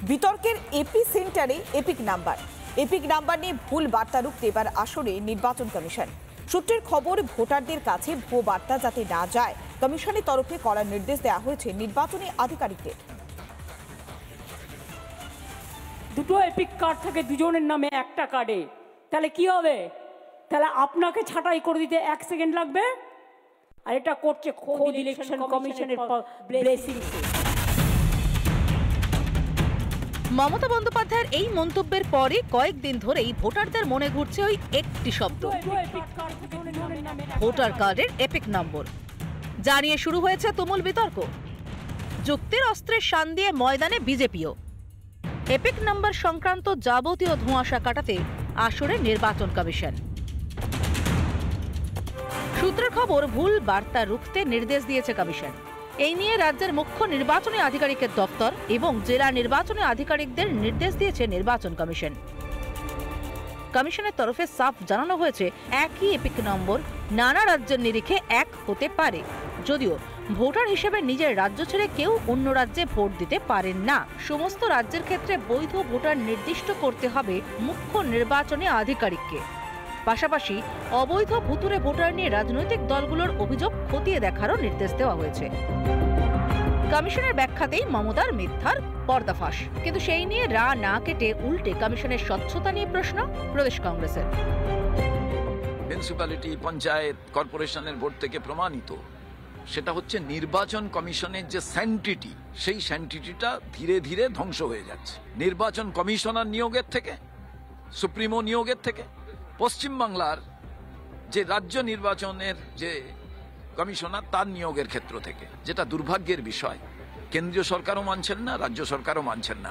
বিতর্কের এপি সেন্টারে epic number নিয়ে ভুল বার্তা রুখতে এবার আসরে নির্বাচন কমিশন। সূত্রের খবর, ভোটারদের কাছে ভুয়ো বার্তা যাতে না যায় কমিশনের তরফে কড়া নির্দেশ দেওয়া হয়েছে নির্বাচনী আধিকারিকদের। দুটো এপিক কার্ড থাকে দুজনের নামে একটা কার্ডে, তাহলে কি হবে? তাহলে আপনাকে ছাঁটাই করে দিতে 1 সেকেন্ড লাগবে, আর এটা করছে খোদ ইলেকশন কমিশনের ব্লেসিং। মমতা বন্দ্যোপাধ্যায়ের এই মন্তব্যের পরে কয়েকদিন ধরেই ভোটারদের মনে ঘুরছে ওই একটি শব্দ, ভোটার কার্ডের এপিক নম্বর। যা নিয়ে শুরু হয়েছে তুমুল বিতর্ক। যুক্তির অস্ত্রের শান দিয়ে ময়দানে বিজেপিও। এপিক নম্বর সংক্রান্ত যাবতীয় ধোঁয়াশা কাটাতে আসরে নির্বাচন কমিশন। সূত্রের খবর, ভুল বার্তা রুখতে নির্দেশ দিয়েছে কমিশন। এই নিয়ে রাজ্যের মুখ্য নির্বাচনী আধিকারিকের দপ্তর এবং জেলা নির্বাচনী আধিকারিকদের নির্দেশ দিয়েছে নির্বাচন কমিশন। কমিশনের তরফে সাফ জানানো হয়েছে, একই এপিক নম্বর নানা রাজ্যের নিরিখে এক হতে পারে, যদিও ভোটার হিসেবে নিজের রাজ্য ছেড়ে কেউ অন্য রাজ্যে ভোট দিতে পারেন না। সমস্ত রাজ্যের ক্ষেত্রে বৈধ ভোটার নির্দিষ্ট করতে হবে মুখ্য নির্বাচনী আধিকারিককে। পাশাপাশি অবৈধ ভুতুড়ে ভোটার নিয়ে রাজনৈতিক দলগুলোর অভিযোগ খতিয়ে দেখারও নির্দেশ দেওয়া হয়েছে। কমিশনের ব্যাখ্যাতেই মমতার মিথ্যার পর্দাফাঁস, কিন্তু সেই নিয়ে রা না কেটে উল্টে কমিশনের স্বচ্ছতা নিয়ে প্রশ্ন প্রদেশ কংগ্রেসের। মিউনিসিপ্যালিটি, পঞ্চায়েত, কর্পোরেশনের বোর্ড থেকে প্রমাণিত, সেটা হচ্ছে নির্বাচন কমিশনের যে স্যান্টিটি, সেই স্যান্টিটিটা ধীরে ধীরে ধ্বংস হয়ে যাচ্ছে। নির্বাচন কমিশনার নিয়োগের থেকে, সুপ্রিমো নিয়োগের থেকে, পশ্চিমবাংলার যে রাজ্য নির্বাচনের যে কমিশনার তার নিয়োগের ক্ষেত্র থেকে, যেটা দুর্ভাগ্যের বিষয়। কেন্দ্রীয় সরকারও মানছেন না, রাজ্য সরকারও মানছেন না।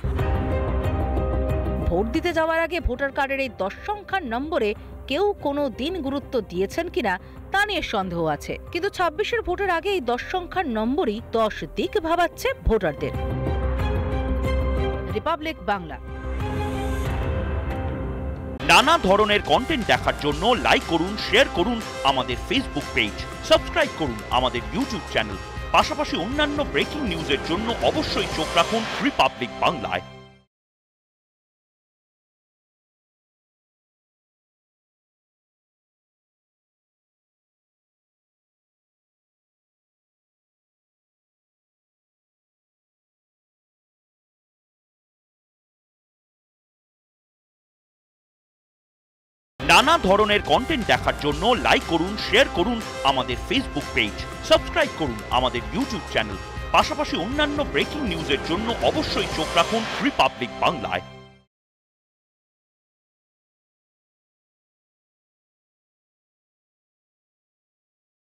ভোট দিতে যাওয়ার আগে ভোটার কার্ডের এই 10 সংখ্যার নম্বরে কেউ কোনো দিন গুরুত্ব দিয়েছেন কিনা তা নিয়ে সন্দেহ আছে, কিন্তু 26-এর ভোটের আগে এই 10 সংখ্যার নম্বরই 10 দিক ভাবাচ্ছে ভোটারদের। রিপাবলিক বাংলা। নানা ধরনের কন্টেন্ট দেখার জন্য লাইক করুন, শেয়ার করুন আমাদের ফেসবুক পেজ, সাবস্ক্রাইব করুন আমাদের ইউটিউব চ্যানেল। পাশাপাশি অন্যান্য ব্রেকিং নিউজের জন্য অবশ্যই চোখ রাখুন রিপাবলিক বাংলায়। নানা ধরনের কন্টেন্ট দেখার জন্য লাইক করুন, শেয়ার করুন আমাদের ফেসবুক পেজ, সাবস্ক্রাইব করুন আমাদের ইউটিউব চ্যানেল। পাশাপাশি অন্যান্য ব্রেকিং নিউজের জন্য অবশ্যই চোখ রাখুন রিপাবলিক বাংলায়।